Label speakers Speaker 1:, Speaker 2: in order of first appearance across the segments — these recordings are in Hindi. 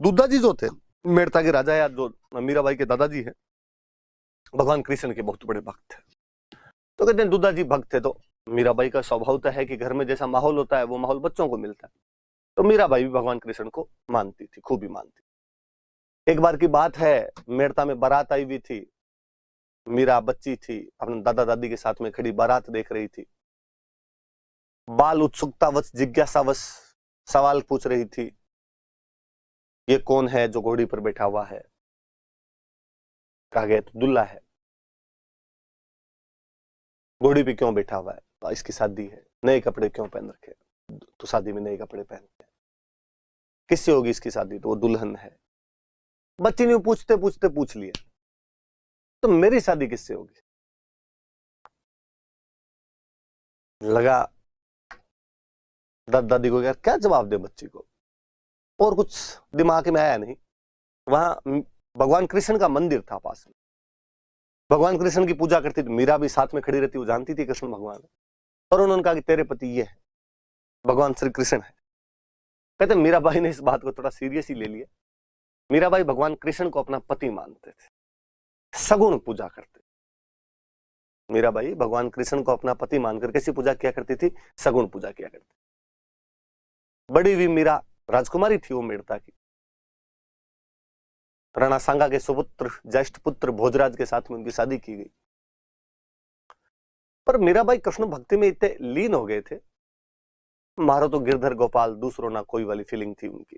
Speaker 1: दुद्धा जी जो थे मेड़ता के राजा, या जो मीराबाई के दादाजी हैं, भगवान कृष्ण के बहुत बड़े भक्त थे। तो कहते हैं दुद्धा जी भक्त थे, तो मीराबाई का स्वभाव तो है कि घर में जैसा माहौल होता है वो माहौल बच्चों को मिलता है। तो मीराबाई भी भगवान कृष्ण को मानती थी, खूब ही मानती। एक बार की बात है, मेड़ता में बारात आई हुई थी। मीरा बच्ची थी, अपने दादा दादी के साथ में खड़ी बारात देख रही थी। बाल उत्सुकतावश, जिज्ञासावश सवाल पूछ रही थी, ये कौन है जो घोड़ी पर बैठा हुआ है? कहा गया तो दुल्हा है। घोड़ी पे क्यों बैठा हुआ है? तो इसकी शादी है। नए कपड़े क्यों पहन रखे? तो शादी में नए कपड़े पहनते हैं। किससे होगी इसकी शादी? तो वो दुल्हन है। बच्ची ने पूछते पूछते पूछ लिया, तो मेरी शादी किससे होगी? लगा दादा दादी को, यार क्या जवाब दे बच्ची को, और कुछ दिमाग में आया नहीं। वहां भगवान कृष्ण का मंदिर था पास में, भगवान कृष्ण की पूजा करती थी। मीरा भी साथ में खड़ी रहती, वो जानती थी कृष्ण भगवान, और उन्होंने कहा कि तेरे पति ये है, भगवान श्री कृष्ण है। कहते मीराबाई ने इस बात को थोड़ा सीरियस ही ले लिया। मीराबाई भगवान कृष्ण को अपना पति मानते थे, सगुण पूजा करते। मीराबाई भगवान कृष्ण को अपना पति मानकर कैसी पूजा किया करती थी? सगुण पूजा किया करती। बड़ी हुई मीरा राजकुमारी थी वो मेड़ता की। राणा सांगा के सुपुत्र ज्येष्ठ पुत्र भोजराज के साथ में उनकी शादी की गई। पर मीराबाई कृष्ण भक्ति में इतने लीन हो गए थे, मारो तो गिरधर गोपाल दूसरों ना कोई वाली फीलिंग थी उनकी।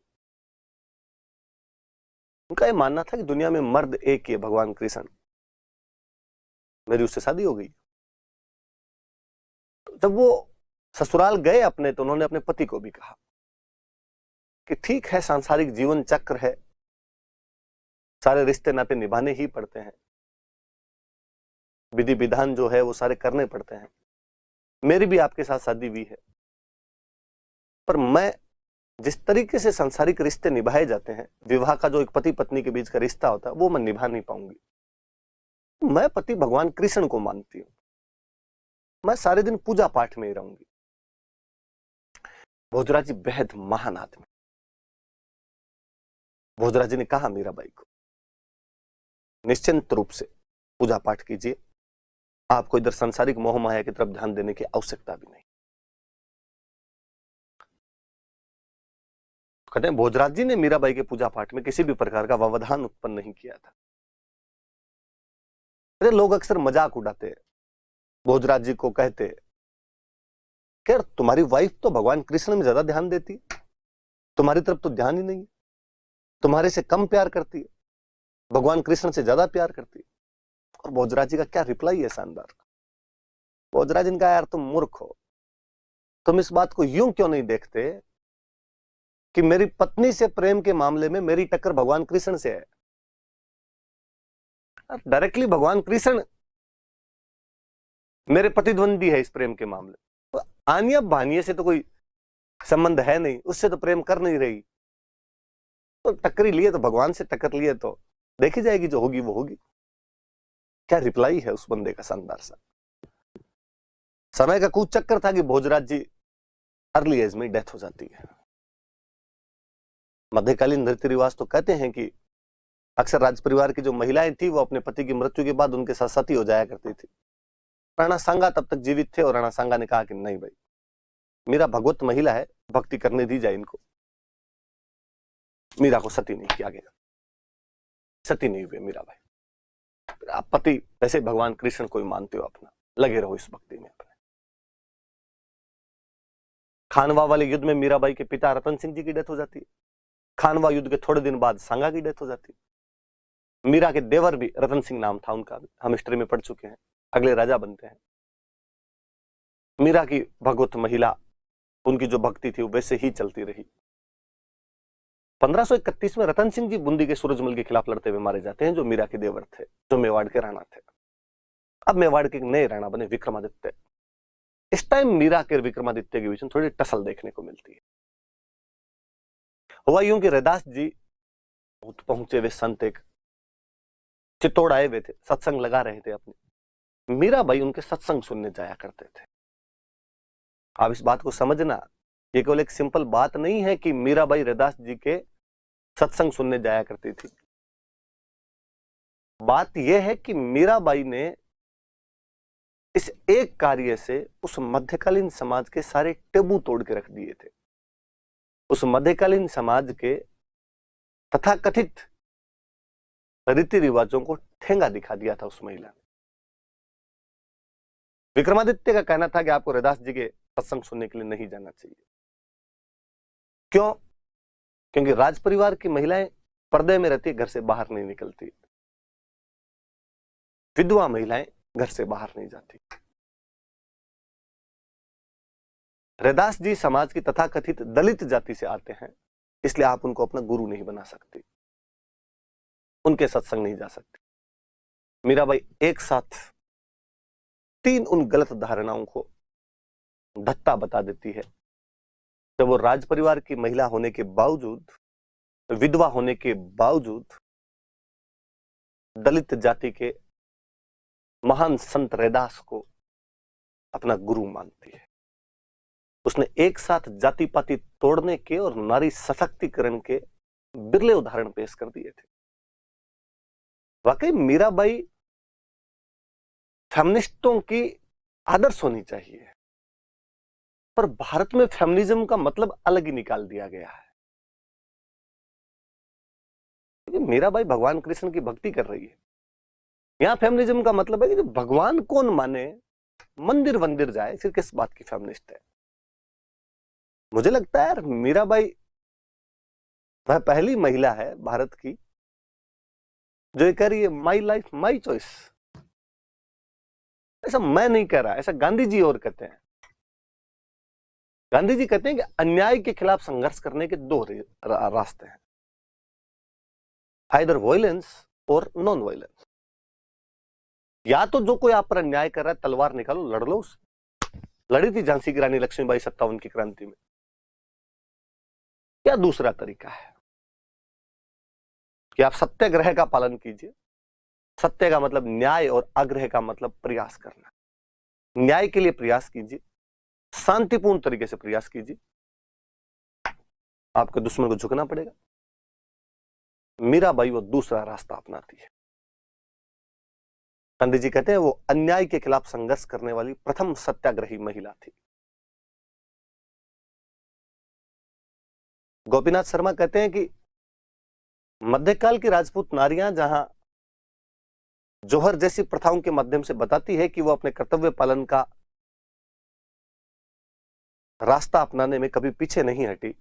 Speaker 1: उनका यह मानना था कि दुनिया में मर्द एक ही है, भगवान कृष्ण, मेरी उससे शादी हो गई। तो जब वो ससुराल गए अपने, तो उन्होंने अपने पति को भी कहा कि ठीक है, सांसारिक जीवन चक्र है, सारे रिश्ते नाते निभाने ही पड़ते हैं, विधि विधान जो है वो सारे करने पड़ते हैं। मेरी भी आपके साथ शादी हुई है, पर मैं जिस तरीके से सांसारिक रिश्ते निभाए जाते हैं, विवाह का जो एक पति पत्नी के बीच का रिश्ता होता है, वो मैं निभा नहीं पाऊंगी। मैं पति भगवान कृष्ण को मानती हूं, मैं सारे दिन पूजा पाठ में ही रहूंगी। भोजराज जी बेहद महान आदमी। भोजराज जी ने कहा मीराबाई को, निश्चिंत रूप से पूजा पाठ कीजिए, आपको इधर सांसारिक मोह माया की तरफ ध्यान देने की आवश्यकता भी नहीं। कहते हैं भोजराज जी ने मीराबाई के पूजा पाठ में किसी भी प्रकार का व्यवधान उत्पन्न नहीं किया था। अरे लोग अक्सर मजाक उड़ाते, भोजराज जी को कहते कि यार तुम्हारी वाइफ तो भगवान कृष्ण में ज्यादा ध्यान देती है, तुम्हारी तरफ तो ध्यान ही नहीं है, तुम्हारे से कम प्यार करती है, भगवान कृष्ण से ज्यादा प्यार करती है। और भोजराज जी का क्या रिप्लाई है शानदार। भोजराज जी ने कहा, यार तुम मूर्ख हो, तुम इस बात को यूं क्यों नहीं देखते कि मेरी पत्नी से प्रेम के मामले में मेरी टक्कर भगवान कृष्ण से है। डायरेक्टली भगवान कृष्ण मेरे प्रतिद्वंदी है इस प्रेम के मामले। तो आनिया बानिया से तो कोई संबंध है नहीं, उससे तो प्रेम कर नहीं रही, तो टक्कर लिए तो भगवान से टक्कर लिए तो देखी जाएगी, जो होगी वो होगी। क्या रिप्लाई है उस बंदे का शानदार सा। समय का कुछ चक्कर था कि भोजराज जी अर्ली एज में डेथ हो जाती है। मध्यकालीन रीति रिवाज तो कहते हैं कि अक्सर राज परिवार की जो महिलाएं थी वो अपने पति की मृत्यु के बाद उनके साथ सती हो जाया करती थी। राणा सांगा तब तक जीवित थे, और राणा सांगा ने कहा कि नहीं भाई, मीरा भगवत महिला है, भक्ति करने दी जाए इनको। मीरा को सती नहीं किया गया, सती नहीं हुए मीरा भाई। आप पति वैसे भगवान कृष्ण को ही मानते हो अपना, लगे रहो इस भक्ति में अपने। खानवा वाले युद्ध में मीराबाई के पिता रतन सिंह जी की डेथ हो जाती है। खानवा युद्ध के थोड़े दिन बाद सांगा की डेथ हो जाती है। मीरा के देवर भी रतन सिंह नाम था उनका भी, हम हिस्ट्री में पढ़ चुके हैं, अगले राजा बनते हैं। मीरा की भगवत महिला, उनकी जो भक्ति थी वो वैसे ही चलती रही। 1531 में रतन सिंह जी बूंदी के सूरजमल के खिलाफ लड़ते हुए मारे जाते हैं, जो मीरा के देवर थे, जो मेवाड़ के राणा थे। अब मेवाड़ के नए राणा बने विक्रमादित्य। इस टाइम मीरा के विक्रमादित्य के बीच में थोड़ी टसल देखने को मिलती है। हुआ यूं कि रैदास जी पहुंचे हुए संत एक चित्तौड़ आए हुए थे, सत्संग लगा रहे थे अपने। मीराबाई उनके सत्संग सुनने जाया करते थे। आप इस बात को समझना, ये केवल एक सिंपल बात नहीं है कि मीराबाई रैदास जी के सत्संग सुनने जाया करती थी। बात यह है कि मीराबाई ने इस एक कार्य से उस मध्यकालीन समाज के सारे टेबू तोड़ के रख दिए थे। उस मध्यकालीन समाज के तथाकथित रीति रिवाजों को ठेंगा दिखा दिया था उस महिला ने। विक्रमादित्य का कहना था कि आपको रैदास जी के सत्संग सुनने के लिए नहीं जाना चाहिए। क्यों? क्योंकि राज परिवार की महिलाएं पर्दे में रहती, घर से बाहर नहीं निकलती। विधवा महिलाएं घर से बाहर नहीं जाती। रैदास जी समाज की तथाकथित दलित जाति से आते हैं, इसलिए आप उनको अपना गुरु नहीं बना सकते, उनके सत्संग नहीं जा सकते। मीराबाई एक साथ 3 उन गलत धारणाओं को धत्ता बता देती है। जब वो राज परिवार की महिला होने के बावजूद, विधवा होने के बावजूद दलित जाति के महान संत रैदास को अपना गुरु मानती है। उसने एक साथ जाति पाति तोड़ने के और नारी सशक्तिकरण के बिरले उदाहरण पेश कर दिए थे। वाकई मीराबाई फेमिनिस्टों की आदर्श होनी चाहिए, पर भारत में फेमिनिज्म का मतलब अलग ही निकाल दिया गया है। मीराबाई भगवान कृष्ण की भक्ति कर रही है। यहां फेमिनिज्म का मतलब है कि जो भगवान कौन माने, मंदिर वंदिर जाए, फिर किस बात की फेमिनिस्ट है। मुझे लगता है यार, मीराबाई वह पहली महिला है भारत की जो ये कह रही है माई लाइफ माई चॉइस। ऐसा मैं नहीं कह रहा, ऐसा गांधी जी और कहते हैं। गांधी जी कहते हैं कि अन्याय के खिलाफ संघर्ष करने के 2 रास्ते हैं, आइदर वायलेंस और नॉन वायलेंस। या तो जो कोई आप पर अन्याय कर रहा है, तलवार निकालो, लड़ लो उससे। लड़ी थी झांसी की रानी लक्ष्मीबाई 57 की क्रांति में। या दूसरा तरीका है कि आप सत्याग्रह का पालन कीजिए। सत्य का मतलब न्याय और आग्रह का मतलब प्रयास करना। न्याय के लिए प्रयास कीजिए, शांतिपूर्ण तरीके से प्रयास कीजिए, आपके दुश्मन को झुकना पड़ेगा। मीराबाई वो दूसरा रास्ता अपनाती है। गांधी जी कहते हैं वो अन्याय के खिलाफ संघर्ष करने वाली प्रथम सत्याग्रही महिला थी। गोपीनाथ शर्मा कहते हैं कि मध्यकाल की राजपूत नारियां जहां जोहर जैसी प्रथाओं के माध्यम से बताती है कि वो अपने कर्तव्य पालन का रास्ता अपनाने में कभी पीछे नहीं हटी,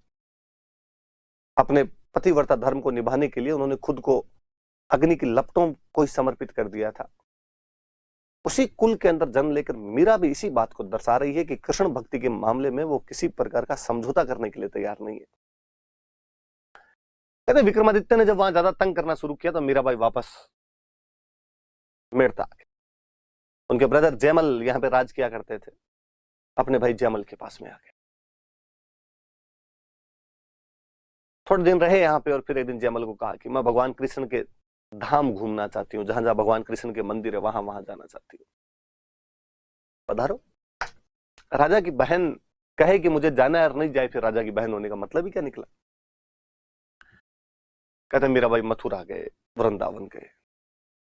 Speaker 1: अपने पतिव्रता धर्म को निभाने के लिए उन्होंने खुद को अग्नि की लपटों को ही समर्पित कर दिया था। उसी कुल के अंदर जन्म लेकर मीरा भी इसी बात को दर्शा रही है कि कृष्ण भक्ति के मामले में वो किसी प्रकार का समझौता करने के लिए तैयार नहीं है। कहते विक्रमादित्य ने जब वहां ज्यादा तंग करना शुरू किया तो मीराबाई वापस मेड़ता आ गए। उनके ब्रदर जयमल यहां पे राज किया करते थे, अपने भाई जयमल के पास में आ गए। थोड़े दिन रहे यहाँ पे और फिर एक दिन जयमल को कहा कि मैं भगवान कृष्ण के धाम घूमना चाहती हूँ, जहां जहां भगवान कृष्ण के मंदिर है वहां वहां जाना चाहती हूँ, पधारो। राजा की बहन कहे कि मुझे जाना है और नहीं जाए, फिर राजा की बहन होने का मतलब ही क्या निकला। कहते मीराबाई मथुरा गए, वृंदावन गए,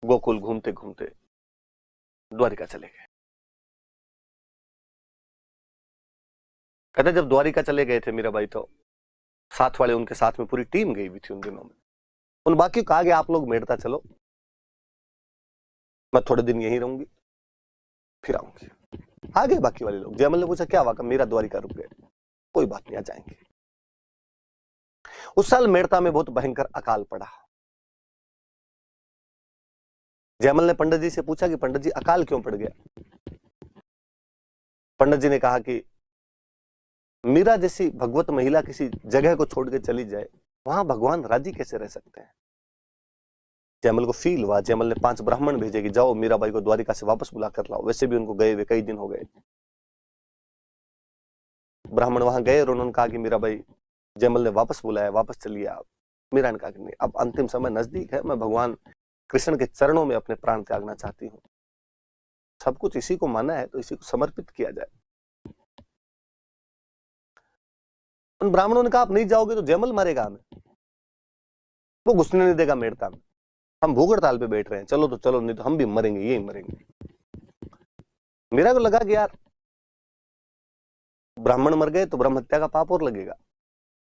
Speaker 1: गोकुल घूमते घूमते द्वारिका चले गए। कहते जब द्वारिका चले गए थे मीराबाई तो साथ वाले उनके साथ में पूरी टीम गई हुई थी उन दिनों में। उन बाकी कहा कि आप लोग मेड़ता चलो, मैं थोड़े दिन यहीं रहूंगी, फिर आऊंगी। आ गए बाकी वाले लोग। जयमल ने पूछा क्या हुआ? मेरा द्वारिका रुक गए। कोई बात नहीं, आ जाएंगे। उस साल मेड़ता में बहुत भयंकर अकाल पड़ा। जयमल ने पंडित जी से पूछा कि पंडित जी अकाल क्यों पड़ गया? पंडित जी ने कहा कि मीरा जैसी भगवत महिला किसी जगह को छोड़ के चली जाए, वहां भगवान राजी कैसे रह सकते हैं? जयमल को फील हुआ। जयमल ने 5 ब्राह्मण भेजे कि जाओ मीराबाई को द्वारिका से वापस बुला कर लाओ। वैसे भी उनको गए हुए कई दिन हो गए। ब्राह्मण वहां गए और उन्होंने कहा कि मीराबाई, जयमल ने वापस बुलाया, वापस चलिए आप। मीरा ने कहा कि नहीं, अब अंतिम समय नजदीक है, मैं भगवान कृष्ण के चरणों में अपने प्राण त्यागना चाहती हूँ। सब कुछ इसी को माना है तो इसी को समर्पित किया जाए। उन ब्राह्मणों ने कहा आप नहीं जाओगे तो जयमल मारेगा हमें। वो घुसने नहीं देगा मेड़ता में। हम भूख हड़ताल पे बैठ रहे हैं, चलो तो चलो, नहीं तो हम भी मरेंगे, यही मरेंगे। मेरा को लगा कि यार ब्राह्मण मर गए तो ब्रह्म हत्या का पाप और लगेगा।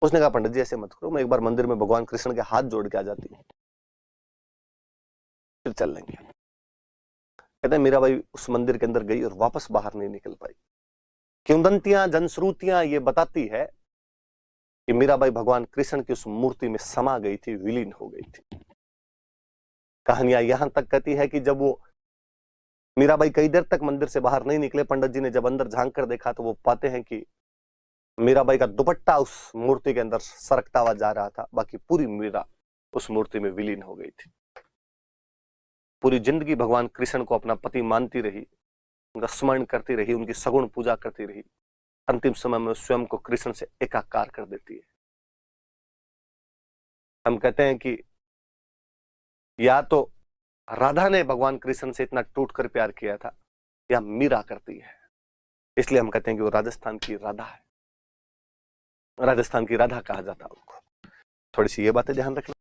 Speaker 1: उसने कहा पंडित जी ऐसे मत करो, मैं एक बार मंदिर में भगवान कृष्ण के हाथ जोड़ के आ जाती हूँ, फिर चल लेंगे। कहते हैं मीराबाई उस मंदिर के अंदर गई और वापस बाहर नहीं निकल पाई। किंवदंतियां, जनश्रुतियां ये बताती है कि मीराबाई भगवान कृष्ण की उस मूर्ति में समा गई थी, विलीन हो गई थी। कहानियां यहां तक कहती है कि जब वो मीराबाई कई देर तक मंदिर से बाहर नहीं निकले, पंडित जी ने जब अंदर झांक कर देखा तो वो पाते हैं कि मीराबाई का दुपट्टा उस मूर्ति के अंदर सरकता हुआ जा रहा था, बाकी पूरी मीरा उस मूर्ति में विलीन हो गई थी। पूरी जिंदगी भगवान कृष्ण को अपना पति मानती रही, उनका स्मरण करती रही, उनकी सगुण पूजा करती रही, अंतिम समय में स्वयं को कृष्ण से एकाकार कर देती है। हम कहते हैं कि या तो राधा ने भगवान कृष्ण से इतना टूट कर प्यार किया था, या मीरा करती है। इसलिए हम कहते हैं कि वो राजस्थान की राधा है, राजस्थान की राधा कहा जाता है उनको। थोड़ी सी ये बातें ध्यान रखना।